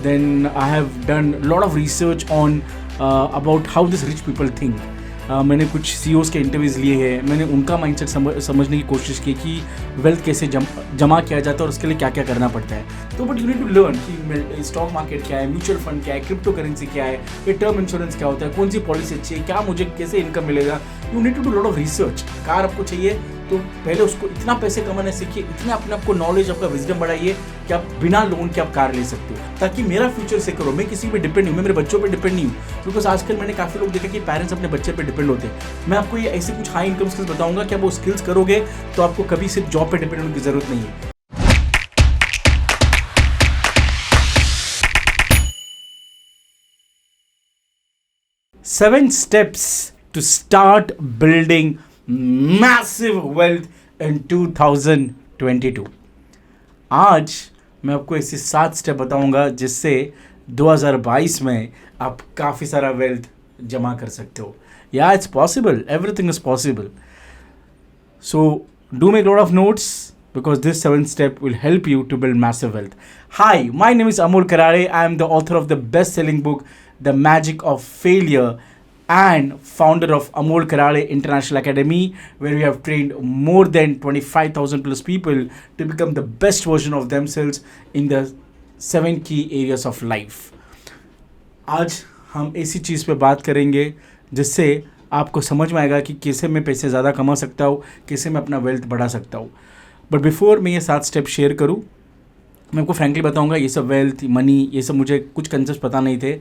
Then I have done a lot of research on about how these rich people think. मैंने कुछ CEOs के interviews लिए हैं, मैंने उनका माइंडसेट समझने की कोशिश की कि वेल्थ कैसे जमा किया जाता है और उसके लिए क्या क्या करना पड़ता है। तो but you need to learn कि स्टॉक मार्केट क्या है, म्यूचुअल फंड क्या है, क्रिप्टो करेंसी क्या है, ये टर्म इंश्योरेंस क्या होता है, कौन सी पॉलिसी अच्छी है, क्या मुझे कैसे इनकम मिलेगा। You need to do lot of research. Car आपको चाहिए तो पहले उसको इतना पैसे कमाना सीखिए, इतना अपने आपको नॉलेज, आपका विजडम बढ़ाइए कि आप बिना लोन के आप कार ले सकते हो, ताकि मेरा फ्यूचर सिक्योर हो। मैं किसी पे डिपेंड नहीं हूँ, मैं मेरे बच्चों पे डिपेंड नहीं हूँ। बिकॉज आजकल मैंने काफ़ी लोग देखा कि पेरेंट्स अपने बच्चे पे डिपेंड होते हैं। मैं आपको ये ऐसे कुछ हाई इनकम स्किल्स बताऊंगा कि आप वो स्किल्स करोगे तो आपको कभी सिर्फ जॉब पे डिपेंड होने की जरूरत नहीं है। Seven steps to start building massive wealth in 2022। आज मैं आपको ऐसे 7 स्टेप बताऊंगा जिससे 2022 में आप काफ़ी सारा वेल्थ जमा कर सकते हो। या it's possible, everything is possible. So do make lot of notes because this 7th step will help you to build massive wealth. Hi, my name is Amol Karare. I am the author of the best-selling book, The Magic of Failure, and founder of Amol Karare International Academy, where we have trained more than 25,000 plus people to become the best version of themselves in the 7 key areas of life. आज हम ऐसी चीज़ पे बात करेंगे जिससे आपको समझ में आएगा कि कैसे मैं पैसे ज़्यादा कमा सकता हूँ, कैसे मैं अपना वेल्थ बढ़ा सकता हूँ। बट बिफोर मैं ये 7 स्टेप शेयर करूँ, मैं आपको फ्रैंकली बताऊँगा ये सब वेल्थ, मनी, ये सब मुझे कुछ कंसेप्ट पता नहीं थे।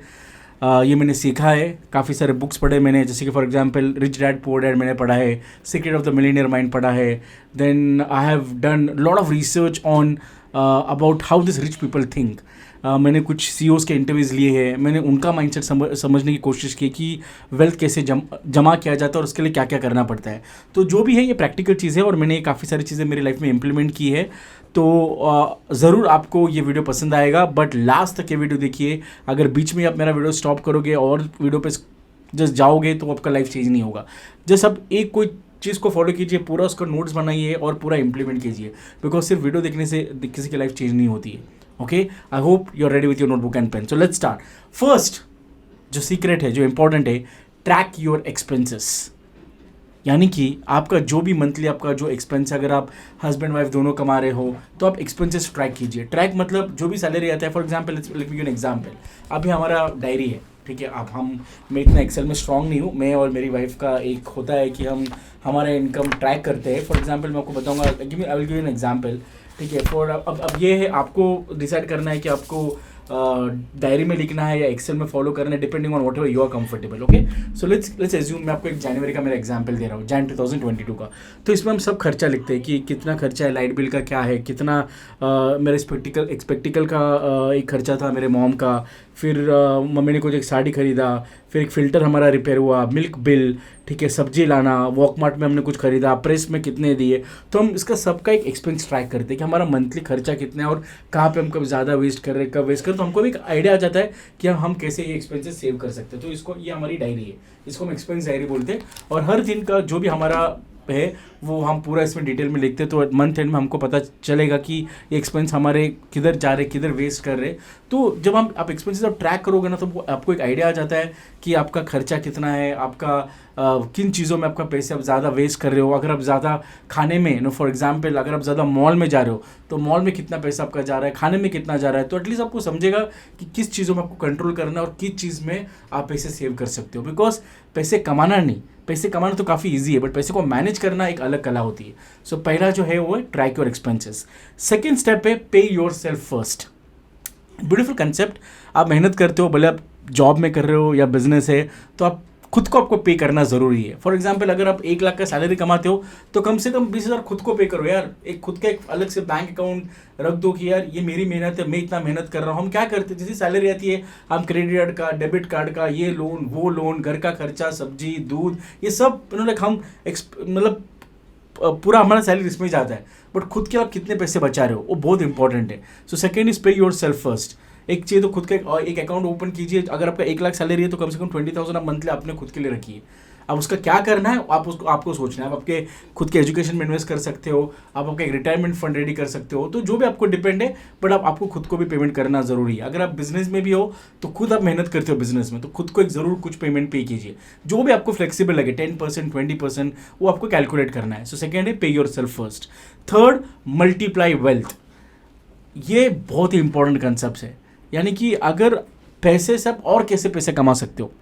ये मैंने सीखा है, काफ़ी सारे बुक्स पढ़े मैंने, जैसे कि for example rich dad poor dad मैंने पढ़ा है, secret of the millionaire mind पढ़ा है। Then I have done lot of research on about how this rich people think. मैंने कुछ CEOs के इंटरव्यूज़ लिए हैं, मैंने उनका माइंडसेट समझने की कोशिश की कि वेल्थ कैसे जमा किया जाता है और उसके लिए क्या क्या करना पड़ता है। तो जो भी है ये प्रैक्टिकल चीज़ है और मैंने काफ़ी सारी चीज़ें मेरी लाइफ में इम्प्लीमेंट की है। तो ज़रूर आपको ये वीडियो पसंद आएगा, बट लास्ट तक ये वीडियो देखिए। अगर बीच में आप मेरा वीडियो स्टॉप करोगे और वीडियो पे जस्ट जाओगे तो आपका लाइफ चेंज नहीं होगा। जस्ट अब एक कोई चीज़ को फॉलो कीजिए, पूरा उसका नोट्स बनाइए और पूरा इंप्लीमेंट कीजिए, बिकॉज सिर्फ वीडियो देखने से किसी की लाइफ चेंज नहीं होती है। Okay, I hope you are ready with your notebook and pen. So let's start. First जो सीक्रेट है, जो इंपॉर्टेंट है, ट्रैक योर एक्सपेंसेस। यानी कि आपका जो भी मंथली आपका जो एक्सपेंस है, अगर आप हस्बैंड वाइफ दोनों कमा रहे हो तो आप एक्सपेंसेस ट्रैक कीजिए। ट्रैक मतलब जो भी सैलरी आता है, for example let me give you an example. अभी हमारा डायरी है, ठीक है। अब मैं इतना एक्सेल में स्ट्रांग नहीं हूँ। मैं और मेरी वाइफ का एक होता है कि हम हमारा इनकम ट्रैक करते हैं। फॉर एग्जांपल मैं आपको बताऊँगा, I will give you an example, ठीक है। फॉर अब ये है, आपको डिसाइड करना है कि आपको डायरी में लिखना है या एक्सेल में फॉलो करना है, depending on whatever you are comfortable. Okay, so let's assume, मैं आपको एक जनवरी का मेरा एग्जांपल दे रहा हूँ, जन 2022 का। तो इसमें हम सब खर्चा लिखते हैं कि कितना खर्चा है, लाइट बिल का क्या है, कितना मेरे एक्सपेक्टिकल का एक खर्चा था मेरे मॉम का, फिर मम्मी ने कुछ एक साड़ी खरीदा, फिर एक फ़िल्टर हमारा रिपेयर हुआ, मिल्क बिल, ठीक है, सब्जी लाना, वॉकमार्ट में हमने कुछ खरीदा, प्रेस में कितने दिए। तो हम इसका सबका एक एक्सपेंस ट्रैक करते हैं कि हमारा मंथली खर्चा कितना है और कहाँ पे हम कब ज़्यादा वेस्ट कर रहे हैं, कब वेस्ट कर, तो हमको भी एक आइडिया आ जाता है कि हम कैसे ये एक्सपेंसेस सेव कर सकते हैं। तो इसको, ये हमारी डायरी है, इसको हम एक्सपेंस डायरी बोलते हैं। और हर दिन का जो भी हमारा है वो हम पूरा इसमें डिटेल में लिखते हैं। तो मंथ एंड में हमको पता चलेगा कि ये एक्सपेंस हमारे किधर जा रहे, किधर वेस्ट कर रहे। तो जब आप एक्सपेंसेस आप ट्रैक करोगे ना, तो आपको एक आइडिया आ जाता है कि आपका खर्चा कितना है, आपका किन चीज़ों में आपका पैसे आप ज़्यादा वेस्ट कर रहे हो। अगर आप ज़्यादा खाने में, फॉर एग्जांपल अगर आप ज़्यादा मॉल में जा रहे हो तो मॉल में कितना पैसा आपका जा रहा है, खाने में कितना जा रहा है। तो एटलीस्ट आपको समझेगा कि किस चीज़ों में आपको कंट्रोल करना है और किस चीज़ में आप पैसे सेव कर सकते हो। बिकॉज पैसे कमाना नहीं, पैसे कमाना तो काफ़ी ईजी है, बट पैसे को मैनेज करना एक अलग कला होती है। सो पहला जो है वो है track your expenses. Second step है पे yourself first. Beautiful concept. आप मेहनत करते हो, भले आप जॉब में कर रहे हो या बिजनेस है, तो आप खुद को आपको पे करना ज़रूरी है। फॉर एग्जांपल अगर आप 1 लाख का सैलरी कमाते हो तो कम से कम 20,000 खुद को पे करो यार। एक खुद का एक अलग से बैंक अकाउंट रख दो कि यार ये मेरी मेहनत है, मैं इतना मेहनत कर रहा हूँ। हम क्या करते हैं, जैसी सैलरी आती है हम क्रेडिट कार्ड का, डेबिट कार्ड का, ये लोन वो लोन, घर का खर्चा, सब्जी दूध, ये सब हम मतलब पूरा हमारा सैलरी इसमें जाता है। बट खुद के आप कितने पैसे बचा रहे हो वो बहुत इंपॉर्टेंट है। सो सेकेंड इज पे योर सेल्फ फर्स्ट। एक चाहिए तो खुद का एक अकाउंट ओपन कीजिए। अगर आपका 1 लाख सैलरी है तो कम से कम 20,000 आप मंथली आपने खुद के लिए रखिए। अब उसका क्या करना है आप उसको आपको सोचना है। आप आपके खुद के एजुकेशन में इन्वेस्ट कर सकते हो, आप आपका एक रिटायरमेंट फंड रेडी कर सकते हो, तो जो भी आपको डिपेंड है, बट आपको खुद को भी पेमेंट करना जरूरी है। अगर आप बिजनेस में भी हो तो खुद आप मेहनत करते हो बिजनेस में, तो खुद को एक जरूर कुछ पेमेंट पे कीजिए, जो भी आपको फ्लेक्सिबल लगे, 10% 20% वो आपको कैलकुलेट करना है। सो सेकेंड है पे yourself first. Third, multiply wealth. ये बहुत ही इंपॉर्टेंट कंसेप्ट है, यानी कि अगर पैसे से आप और कैसे पैसे कमा सकते हो,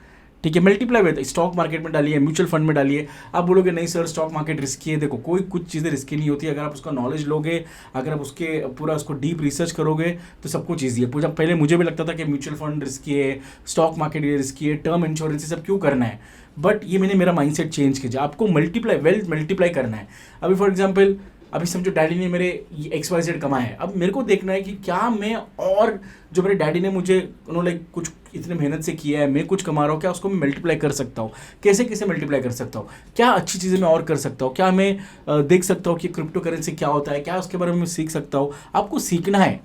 ठीक है, मल्टीप्लाई विद स्टॉक मार्केट में डालिए, म्यूचुअल फंड में डालिए। आप बोलोगे नहीं सर स्टॉक मार्केट रिस्की है, देखो कोई कुछ चीज़ें रिस्की नहीं होती। अगर आप उसका नॉलेज लोगे, अगर आप उसके पूरा उसको डीप रिसर्च करोगे तो सब कुछ ईजी है। पूरा पहले मुझे भी लगता था कि म्यूचुअल फंड रिस्की है, स्टॉक मार्केट ये रिस्की है, टर्म इंश्योरेंस ये सब क्यों करना है, बट ये मैंने मेरा माइंडसेट चेंज किया। आपको मल्टीप्लाई वेल्थ मल्टीप्लाई करना है। अभी फॉर एग्जाम्पल अभी समझो डैडी ने मेरे XYZ कमाया है, अब मेरे को देखना है कि क्या मैं और जो मेरे डैडी ने मुझे उन्होंने कुछ इतने मेहनत से किया है, मैं कुछ कमा रहा हूँ, क्या उसको मैं मल्टीप्लाई कर सकता हूँ, कैसे कैसे मल्टीप्लाई कर सकता हूँ, क्या अच्छी चीज़ें मैं और कर सकता हूँ, क्या मैं देख सकता हूँ कि क्रिप्टो करेंसी क्या होता है, क्या उसके बारे में मैं सीख सकता हूँ। आपको सीखना है।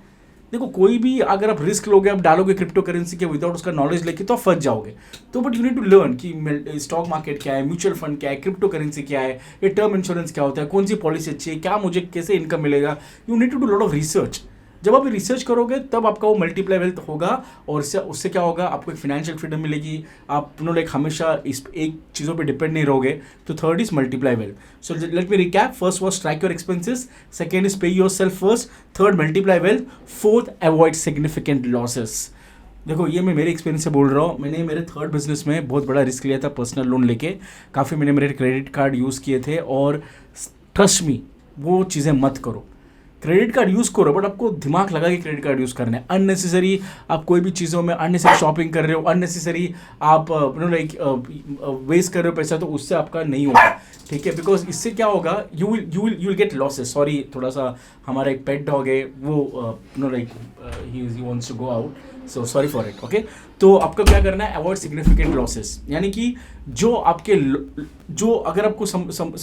देखो कोई भी अगर आप रिस्क लोगे, आप डालोगे क्रिप्टो करेंसी के विदाउट उसका नॉलेज लेके, तो आप फंस जाओगे। तो but you need to learn कि स्टॉक मार्केट क्या है, म्यूचुअल फंड क्या है, क्रिप्टो करेंसी क्या है, ये टर्म इंश्योरेंस क्या होता है, कौन सी पॉलिसी अच्छी है, क्या मुझे कैसे इनकम मिलेगा। You need to do lot of research. जब आप रिसर्च करोगे तब आपका वो मल्टीप्लाई वेल्थ होगा, और उससे क्या होगा, आपको एक फाइनेंशियल फ्रीडम मिलेगी। आप लाइक हमेशा इस एक चीज़ों पे डिपेंड नहीं रहोगे। तो third is multiply wealth. So let me recap. First was track your expenses, second is पे yourself first, third multiply wealth, fourth avoid significant losses. देखो ये मैं मेरे एक्सपीरियंस से बोल रहा हूँ। मैंने मेरे थर्ड बिजनेस में बहुत बड़ा रिस्क लिया था, पर्सनल लोन लेके। काफ़ी मैंने मेरे क्रेडिट कार्ड यूज़ किए थे, और ट्रस्ट मी वो चीज़ें मत करो। क्रेडिट कार्ड यूज़ करो, बट आपको दिमाग लगा कि क्रेडिट कार्ड यूज़ करना है। अननेसेसरी आप कोई भी चीज़ों में अननेसेसरी शॉपिंग कर रहे हो, अननेसेसरी आप लाइक वेस्ट कर रहे हो पैसा, तो उससे आपका नहीं होगा, ठीक है। बिकॉज इससे क्या होगा, you will get losses. Sorry, थोड़ा सा हमारा एक पेट डॉग है, वो like he wants to go out, so sorry for it, okay. तो आपको क्या करना है, अवॉइड सिग्निफिकेंट लॉसेस, यानी कि जो आपके जो अगर आपको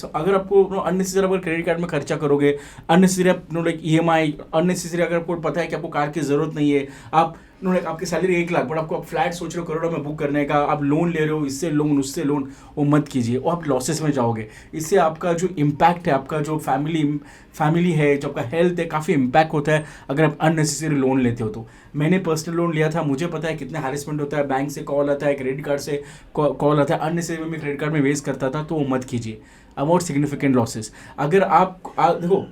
अगर आपको अननेसेसरी अगर क्रेडिट कार्ड में खर्चा करोगे, अननेसेसरी आप लाइक EMI, अननेसेसरी अगर आपको पता है कि आपको कार की ज़रूरत नहीं है, आप आपकी सैलरी 1 लाख, बट आपको आप फ्लैट सोच रहे हो करोड़ों में बुक करने का, आप लोन ले रहे हो, इससे लोन उससे लोन, वो मत कीजिए, वो आप लॉसेस में जाओगे। इससे आपका जो इम्पैक्ट है, आपका जो फैमिली है, जो आपका हेल्थ है, काफ़ी इम्पैक्ट होता है अगर आप अननेसेसरी लोन लेते हो। तो मैंने पर्सनल लोन लिया था, मुझे पता है कितना हैरेसमेंट होता है, बैंक से कॉल आता है, क्रेडिट कार्ड से कॉल आता है, अननेसेसरी में क्रेडिट कार्ड में वेस्ट करता था, तो वो मत कीजिए। Avoid significant losses. अगर आप देखो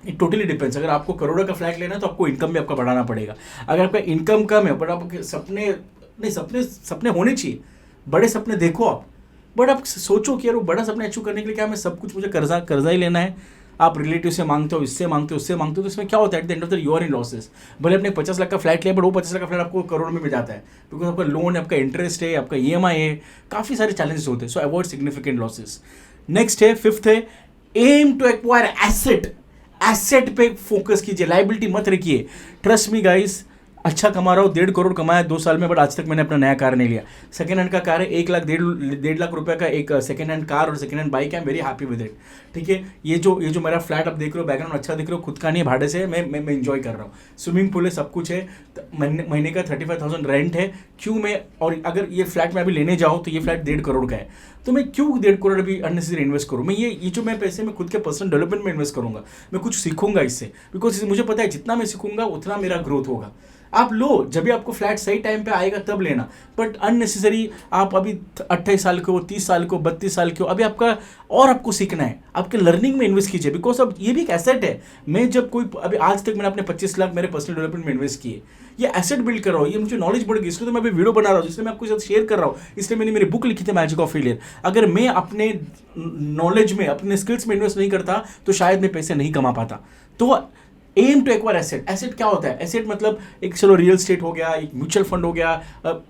इट टोटली डिपेंड्स। अगर आपको करोड़ों का फ्लैट लेना है तो आपको इनकम भी आपका बढ़ाना पड़ेगा। अगर आपका इनकम कम है बट आपके सपने होने चाहिए, बड़े सपने देखो आप, बट आप सोचो कि यार वो बड़ा सपना अचीव करने के लिए क्या मैं सब कुछ मुझे कर्जा ही लेना है। आप रिलेटिव से मांगते हो, इससे मांगते हो, उससे मांगते हो, तो इसमें क्या होता है, at the end of the you are in losses. भले अपने 50 लाख का फ्लैट लिया, बट वो 50 लाख का फ्लैट आपको करोड़ में मिल जाता है, बिकॉज आपका लोन है, आपका इंटरेस्ट है, आपका EMI है, काफ़ी सारे चैलेंजेस होते हैं। सो अवॉइड सिग्निफिकेंट लॉसेस। नेक्स्ट है, फिफ्थ है, एम टू एक्वायर एसेट पे फोकस कीजिए, लाइबिलिटी मत रखिए। ट्रस्ट मी गाइस, अच्छा कमा रहा हूँ, 1.5 करोड़ कमाया 2 साल में, बट आज तक मैंने अपना नया कार नहीं लिया। सेकेंड हैंड का कार है, 1 लाख 1.5 लाख रुपए का एक सेकेंड हैंड कार और सेकेंड हैंड बाइक है, वेरी हैप्पी विद इट, ठीक है। ये जो मेरा फ्लैट आप देख रहे हो, बैकग्राउंड अच्छा देख रहे हो, खुद का नहीं भाड़े से मैं एंजॉय कर रहा हूँ। स्विमिंग पूल है, सब कुछ है, महीने का 35,000 रेंट है। क्यों मैं, और अगर ये फ्लैट में अभी लेने जाऊँ तो ये फ्लैट 1.5 करोड़ का है, तो मैं क्यों 1.5 करोड़ अभी अननेसेसरी इन्वेस्ट करूँ। मैं ये जो मैं पैसे मैं खुद के पर्सनल डेवलपमेंट में इन्वेस्ट करूँगा, मैं कुछ सीखूंगा इससे, बिकॉज मुझे पता है जितना मैं सीखूंगा उतना मेरा ग्रोथ होगा। आप लो, जब भी आपको फ्लैट सही टाइम पे आएगा तब लेना, बट अननेसेसरी आप अभी 28 साल के हो, 30 साल के हो, 32 साल के हो, अभी आपको सीखना है, आपके लर्निंग में इन्वेस्ट कीजिए, बिकॉज अब ये भी एक एसेट है। मैं जब अभी आज तक मैंने अपने 25 लाख मेरे पर्सनल डेवलपमेंट में इन्वेस्ट किए, ये एसेट बिल्ड कर रहा हूँ, ये मुझे नॉलेज बढ़ गई, इसलिए तो मैं अभी वीडियो बना रहा हूँ, जिससे मैं आपको साथ शेयर कर रहा हूँ। इसलिए मैंने मेरी बुक लिखी थी मैजिक ऑफ फेलियर। अगर मैं अपने नॉलेज में, अपने स्किल्स में इन्वेस्ट नहीं करता तो शायद मैं पैसे नहीं कमा पाता। तो एम टू एक्वायर एसेट क्या होता है, एसेट मतलब एक चलो रियल स्टेट हो गया, एक म्यूचुअल फंड हो गया,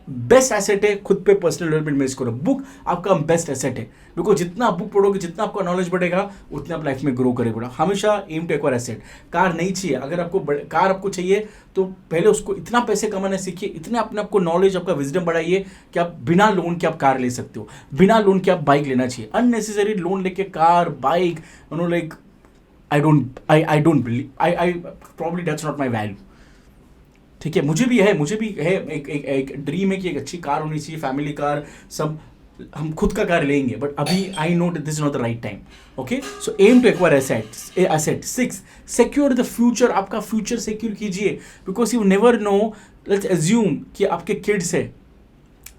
बेस्ट एसेट है खुद पे पर्सनल डेवलपमेंट में करो। बुक आपका बेस्ट एसेट है, बिकॉज जितना आप बुक पढ़ोगे, जितना आपका नॉलेज बढ़ेगा, उतना आप लाइफ में ग्रो करेगा। हमेशा aim to acquire asset. Car नहीं चाहिए, अगर आपको कार आपको चाहिए तो पहले उसको इतना पैसे कमाना सीखिए, इतना अपने आपको नॉलेज, आपका विजडम बढ़ाइए कि आप बिना लोन के आप कार ले सकते हो, बिना लोन के आप बाइक लेना चाहिए। अननेसेसरी लोन लेके car bike like I don't believe, I probably that's not my value, ठीक है। मुझे भी है एक ड्रीम है कि एक अच्छी कार होनी चाहिए, फैमिली कार, सब हम खुद का कार लेंगे, बट अभी I know this is not the right time. Okay, so aim to acquire asset. 6, secure the future. आपका फ्यूचर सिक्योर कीजिए, because you never know. Let's assume कि आपके किड्स है.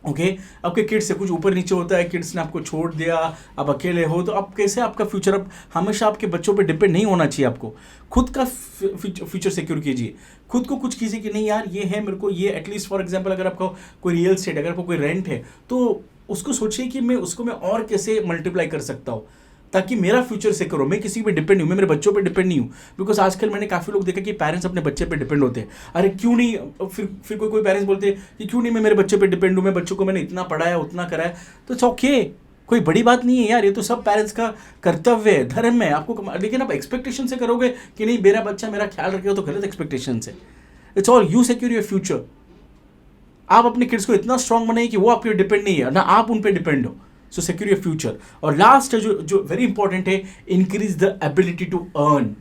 ओके, आपके किड्स से कुछ ऊपर नीचे होता है, किड्स ने आपको छोड़ दिया, आप अकेले हो, तो आप कैसे आपका फ्यूचर, अब हमेशा आपके बच्चों पे डिपेंड नहीं होना चाहिए. आपको खुद का फ्यूचर सिक्योर कीजिए, खुद को कुछ कीजिए कि नहीं यार ये है मेरे को, ये एटलीस्ट फॉर एग्जांपल अगर आपका कोई रियल एस्टेट, अगर आपको कोई रेंट है, तो उसको सोचिए कि मैं और कैसे मल्टीप्लाई कर सकता हूँ ताकि मेरा फ्यूचर सिक्योर हो. मैं किसी पे डिपेंड नहीं हूँ, मैं मेरे बच्चों पे डिपेंड नहीं हूँ. बिकॉज आजकल मैंने काफ़ी लोग देखा कि पेरेंट्स अपने बच्चे पे डिपेंड होते हैं. अरे क्यों नहीं, फिर कोई पेरेंट्स बोलते हैं कि क्यों नहीं मैं मेरे बच्चे पे डिपेंड हूँ, मैं बच्चों को मैंने इतना पढ़ाया उतना कराया. तो इट्स ओके, कोई बड़ी बात नहीं है यार, ये तो सब पेरेंट्स का कर्तव्य है, धर्म है आपको. लेकिन आप एक्सपेक्टेशन से करोगे कि नहीं मेरा बच्चा मेरा ख्याल रखेगा, तो गलत एक्सपेक्टेशन से. It's all you secure your future. आप अपने किड्स को इतना स्ट्रांग बनाइए कि वो आप पे डिपेंड नहीं है ना आप उन पे डिपेंड हो. So secure your future. और लास्ट है जो वेरी इंपॉर्टेंट है, increase the ability to earn.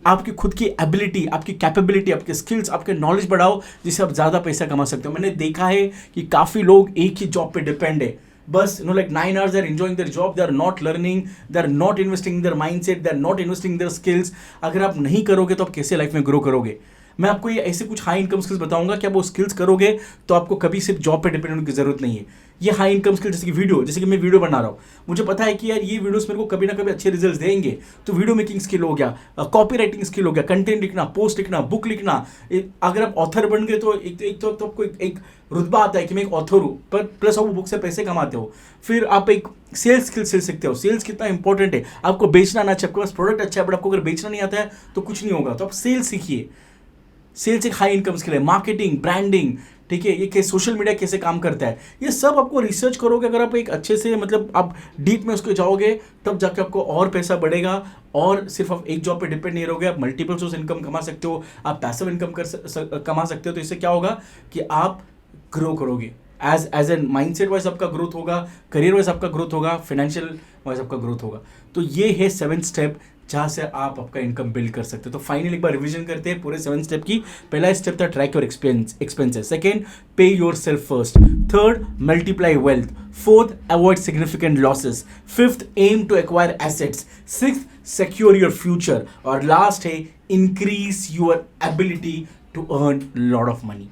आपकी खुद की एबिलिटी, आपकी कैपेबिलिटी, आपके स्किल्स, आपके नॉलेज बढ़ाओ, जिससे आप ज़्यादा पैसा कमा सकते हो. मैंने देखा है कि काफ़ी लोग एक ही जॉब पे डिपेंड है. बस like 9 hours they are enjoying their job, they are not learning, they are not investing in their mindset, they are not investing in their skills. अगर आप नहीं करोगे तो आप कैसे लाइफ में ग्रो करोगे. मैं आपको ये ऐसे कुछ हाई इनकम स्किल्स बताऊंगा कि आप वो स्किल्स करोगे तो आपको कभी सिर्फ जॉब पे डिपेंड होने की जरूरत नहीं है. ये हाई इनकम स्किल्स जैसे कि मैं वीडियो बना रहा हूँ, मुझे पता है कि यार ये वीडियोस मेरे को कभी ना कभी अच्छे रिजल्ट्स देंगे. तो वीडियो मेकिंग स्किल हो गया, कॉपी राइटिंग स्किल हो गया, कंटेंट लिखना, पोस्ट लिखना, बुक लिखना. अगर आप ऑथर बन गए तो एक तो आपको एक रुतबा आता है कि मैं एक ऑथर हूँ, पर प्लस आप बुक से पैसे कमाते हो. फिर आप एक सेल्स स्किल सीख सकते हो. सेल्स कितना इंपॉर्टेंट है. आपको बेचना ना, आपके पास प्रोडक्ट अच्छा है बट आपको अगर बेचना नहीं आता है तो कुछ नहीं होगा. तो आप सेल्स सीखिए. सेल्स एक हाई इनकम स्किल है. मार्केटिंग, ब्रांडिंग, ठीक है, ये सोशल मीडिया कैसे काम करता है, ये सब आपको रिसर्च करोगे. अगर आप एक अच्छे से आप डीप में उसको जाओगे, तब जाके आपको और पैसा बढ़ेगा. और सिर्फ आप एक जॉब पे डिपेंड नहीं रहोगे, आप मल्टीपल सोर्स इनकम कमा सकते हो, आप पैसिव इनकम कमा सकते हो. तो इससे क्या होगा कि आप ग्रो करोगे. एज एन माइंडसेट वाइज आपका ग्रोथ होगा, करियर वाइज आपका ग्रोथ होगा, फाइनेंशियल वाइज आपका ग्रोथ होगा. तो ये है 7 स्टेप जहाँ से आप आपका इनकम बिल्ड कर सकते हो. तो फाइनली एक बार रिवीजन करते हैं पूरे 7 स्टेप की. पहला स्टेप था track your expenses. Second, pay yourself first. Third, multiply wealth. Fourth, avoid significant losses. Fifth, aim to acquire assets. Sixth, secure your future. और लास्ट है, increase your ability to earn lot of money.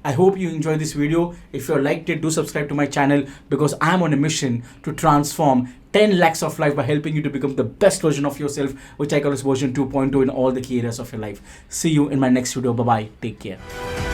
I hope you enjoyed this video. If you liked it, do subscribe to my channel because I am on a mission to transform 10 lakhs of life by helping you to become the best version of yourself, which I call as version 2.0 in all the key areas of your life. See you in my next video. Bye-bye. Take care.